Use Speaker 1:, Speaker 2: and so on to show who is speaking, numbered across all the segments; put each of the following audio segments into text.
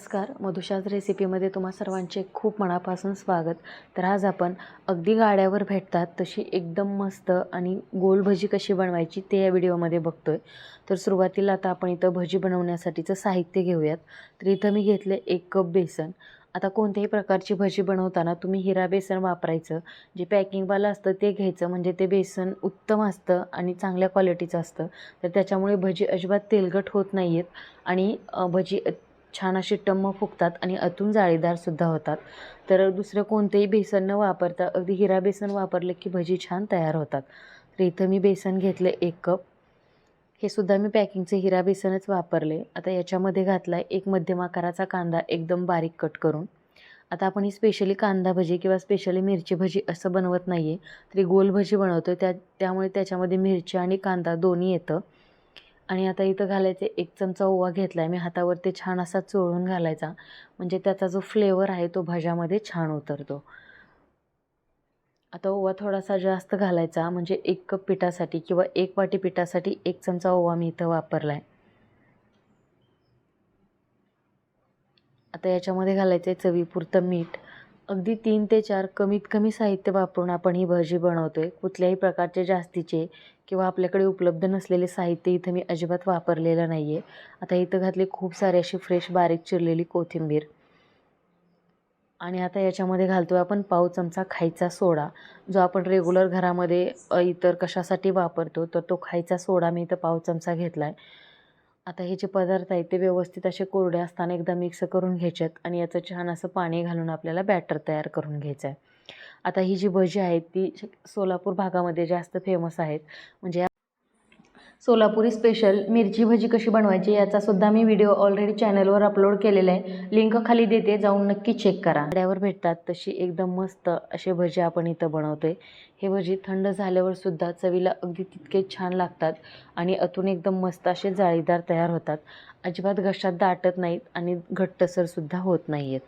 Speaker 1: नमस्कार, मधुशाच रेसिपीमध्ये तुम्हा सर्वांचे खूप मनापासून स्वागत। तर आज आपण अगदी गाड्यावर भेटतात तशी एकदम मस्त आणि गोल भजी कशी बनवायची ते या व्हिडिओमध्ये बघतोय। तर सुरुवातीला आता आपण इथं भजी बनवण्यासाठीचं साहित्य घेऊयात। तर इथं मी घेतले 1 कप बेसन। आता कोणत्याही प्रकारची भजी बनवताना तुम्ही हिरा बेसन वापरायचं, जे पॅकिंगवालं असतं ते घ्यायचं, म्हणजे ते बेसन उत्तम असतं आणि चांगल्या क्वालिटीचं असतं। तर त्याच्यामुळे भजी अजिबात तेलकट होत नाहीत आणि भजी छान अशी टम्म फुगतात आणि आतून जाळीदारसुद्धा होतात। तर दुसरं कोणतेही बेसन न वापरता अगदी हिरा बेसन वापरलं की भजी छान तयार होतात। तर इथं मी बेसन घेतले 1 कप। हे सुद्धा मी पॅकिंगचे हिरा बेसनच वापरले। आता याच्यामध्ये घातला आहे 1 मध्यम आकाराचा कांदा एकदम बारीक कट करून। आता आपण ही स्पेशली कांदा भजी किंवा स्पेशली मिरची भजी असं बनवत नाही आहे, तरी गोल भजी बनवतो त्यामुळे त्याच्यामध्ये मिरची आणि कांदा दोन्ही येतं। आणि आता इथं घालायचे 1 चमचा ओवा घेतला आहे मी हातावर, ते छान असा चोळून घालायचा, म्हणजे त्याचा जो फ्लेवर आहे तो भज्यामध्ये छान उतरतो। आता ओवा थोडासा जास्त घालायचा, म्हणजे 1 कप पिठासाठी किंवा 1 वाटी पिठासाठी 1 चमचा ओवा मी इथं वापरला आहे। आता याच्यामध्ये घालायचं आहे चवीपुरतं मीठ। अगदी 3 ते 4 कमीत कमी साहित्य वापरून आपण ही भजी बनवतोय। कुठल्याही प्रकारचे जास्तीचे किंवा आपल्याकडे उपलब्ध नसलेले साहित्य इथं मी अजिबात वापरलेलं नाही आहे। आता इथं घातली खूप सारी अशी फ्रेश बारीक चिरलेली कोथिंबीर। आणि आता याच्यामध्ये घालतो आहे आपण पाव चमचा खायचा सोडा, जो आपण रेग्युलर घरामध्ये इतर कशासाठी वापरतो, तर तो खायचा सोडा मी इथं पाव चमचा घेतला आहे। आता हे जे पदार्थ आहेत ते व्यवस्थित असे कोरडे असताना एकदा मिक्स करून घ्यायचेत आणि याचं छान असं पाणी घालून आपल्याला बॅटर तयार करून घ्यायचं आहे। आता ही जी भजी आहेत ती सोलापूर भागामध्ये जास्त फेमस आहेत, म्हणजे सोलापुरी स्पेशल मिरची भजी कशी बनवायची याचा सुद्धा मी व्हिडिओ ऑलरेडी चॅनलवर अपलोड केलेला आहे, लिंक खाली देते, जाऊन नक्की चेक करा। गाड्यावर भेटतात तशी एकदम मस्त असे भजी आपण इथं बनवतोय। हे भजी थंड झाल्यावर सुद्धा चवीला अगदी तितकेच छान लागतात आणि आतून एकदम मस्त असे जाळीदार तयार होतात, अजिबात घशात दाटत नाहीत आणि घट्टसर सुद्धा होत नाहीत।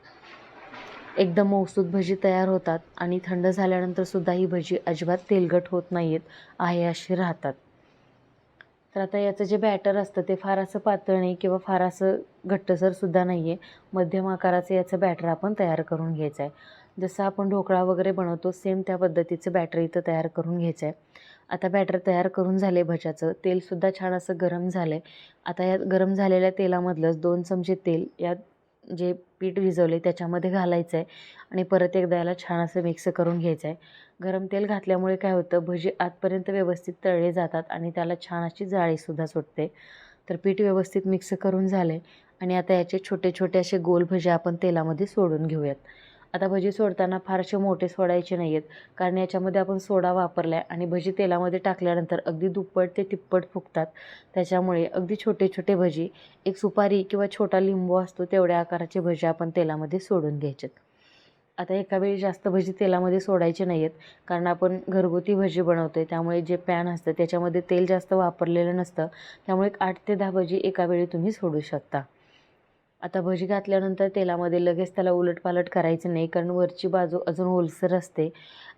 Speaker 1: एकदम मऊसूत भजी तयार होतात आणि थंड झाल्यानंतर सुद्धा ही भजी अजिबात तेलकट होत नाहीत, आहे अशी राहतात। तर आता याचं जे बॅटर असतं ते फार असं पातळ नाही किंवा फार असं घट्टसर सुद्धा नाही आहे, मध्यम आकाराचं याचं बॅटर आपण तयार करून घ्यायचं आहे। जसं आपण ढोकळा वगैरे बनवतो सेम त्या पद्धतीचं बॅटर इथं तयार करून घ्यायचं आहे। आता बॅटर तयार करून झाले भज्याचं, तेलसुद्धा छान असं गरम झालं आहे। आता या गरम झालेल्या तेलामधलंच 2 चमचे तेल यात जे पीठ भिजवले त्याच्यामध्ये घालायचं आहे आणि परत एकदा याला छान असं मिक्स करून घ्यायचं आहे। गरम तेल घातल्यामुळे काय होतं, भजी आतपर्यंत व्यवस्थित तळले जातात आणि त्याला छान अशी जाळीसुद्धा सुटते। तर पीठ व्यवस्थित मिक्स करून झाले आणि आता याचे छोटे छोटे असे गोल भजी आपण तेलामध्ये सोडून घेऊयात। आता भजी सोडताना फारसे मोठे सोडायचे नाही आहेत, कारण याच्यामध्ये आपण सोडा वापरला आहे आणि भजी तेलामध्ये टाकल्यानंतर अगदी दुप्पट ते तिप्पट फुगतात। त्याच्यामुळे अगदी छोटे छोटे भजी, एक सुपारी किंवा छोटा लिंबू असतो तेवढ्या आकाराचे भजी आपण तेलामध्ये सोडून घ्यायचेत। आता एका वेळी जास्त भजी तेलामध्ये सोडायचे नाही आहेत, कारण आपण घरगुती भजी बनवतोय त्यामुळे जे पॅन असतं त्याच्यामध्ये तेल जास्त वापरलेलं नसतं, त्यामुळे 8 ते 10 भजी एका वेळी तुम्ही सोडू शकता। आता भजी घातल्यानंतर तेलामध्ये लगेच त्याला उलटपालट करायचं नाही, कारण वरची बाजू अजून ओलसर असते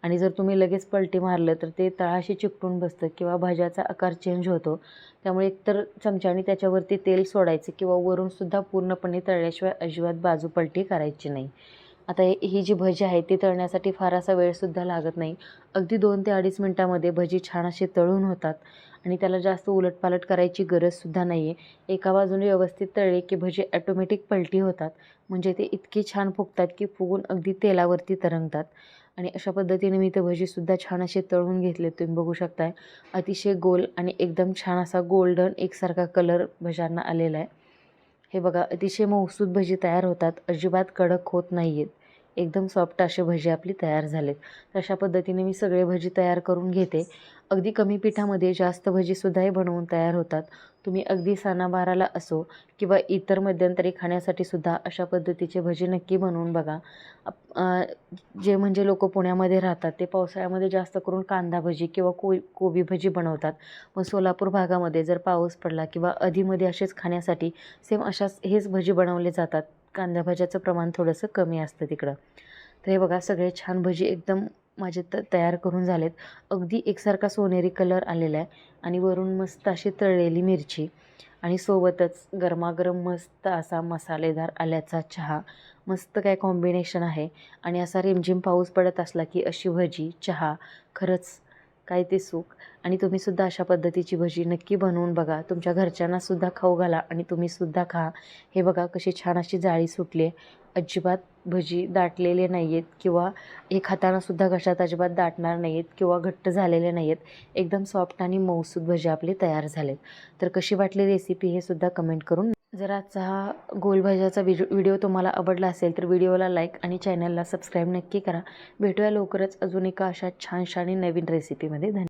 Speaker 1: आणि जर तुम्ही लगेच पलटी मारलं तर ते तळाशी चिकटून बसतं किंवा भज्याचा आकार चेंज होतो। त्यामुळे एकतर चमच्याने त्याच्यावरती तेल सोडायचं किंवा वरूनसुद्धा पूर्णपणे तळल्याशिवाय अजिबात बाजू पलटी करायची नाही। आता ही जी भजी आहे ती तळण्यासाठी फार असा वेळसुद्धा लागत नाही, अगदी 2 ते 2.5 मिनटामध्ये भजी छान असे तळून होतात आणि त्याला जास्त उलटपालट करायची गरजसुद्धा नाही आहे। एका बाजूने व्यवस्थित तळले की भजी ॲटोमॅटिक पलटी होतात, म्हणजे ते इतकी छान फुगतात की फुगून अगदी तेलावरती तरंगतात। आणि अशा पद्धतीने मी ते भजीसुद्धा छान असे तळून घेतले, तुम्ही बघू शकताय। अतिशय गोल आणि एकदम छान असा गोल्डन एकसारखा कलर भज्यांना आलेला आहे। हे बघा, अतिशय मऊसूत भजी तयार होतात, अजिबात कडक होत नाही आहेत, एकदम सॉफ्ट असे भजी आपली तयार झालेत। तर अशा पद्धतीने मी सगळे भजी तयार करून घेते। अगदी कमी पिठामध्ये जास्त भजीसुद्धा हे बनवून तयार होतात। तुम्ही अगदी सणावाराला असो किंवा इतर मध्यंतरी खाण्यासाठी सुद्धा अशा पद्धतीचे भजी नक्की बनवून बघा। जे म्हणजे लोक पुण्यामध्ये राहतात ते पावसाळ्यामध्ये जास्त करून कांदा भजी किंवा कोबी भजी बनवतात, पण सोलापूर भागामध्ये जर पाऊस पडला किंवा अधीमध्ये असेच खाण्यासाठी सेम हेच भजी बनवले जातात। कांदा भज्याचं प्रमाण थोडंसं कमी असतं तिकडं। तर हे बघा, सगळे छान भजी एकदम माझे तयार करून झालेत। अगदी एकसारखा सोनेरी कलर आलेला आहे आणि वरून मस्त अशी तळलेली मिरची आणि सोबतच गरमागरम मस्त असा मसालेदार आल्याचा चहा. मस्त काय कॉम्बिनेशन आहे. आणि असा रिमझिम पाऊस पडत असला की अशी भजी, चहा खरंच काय ते सुख. आणि तुम्हीसुद्धा अशा पद्धतीची भजी नक्की बनवून बघा. तुमच्या घरच्यांनासुद्धा खाऊ घाला आणि तुम्हीसुद्धा खा. हे बघा कशी छान अशी जाळी सुटली आहे. अजिबात भजी दाटलेले नाही आहेत किंवा हे खातानासुद्धा घशात अजिबात दाटणार नाही आहेत किंवा घट्ट झालेले नाही आहेत. एकदम सॉफ्ट आणि मऊसूद भजी आपले तयार झालेत. तर कशी वाटली रेसिपी हे सुद्धा कमेंट करून. जर आजचा हा गोल भज्याचा व्हिडिओ तुम्हाला आवडला असेल तर व्हिडिओला लाईक आणि चॅनलला सबस्क्राईब नक्की करा. भेटूया लवकरच अजून एका अशा छानशा आणि नवीन रेसिपीमध्ये. धन्यवाद.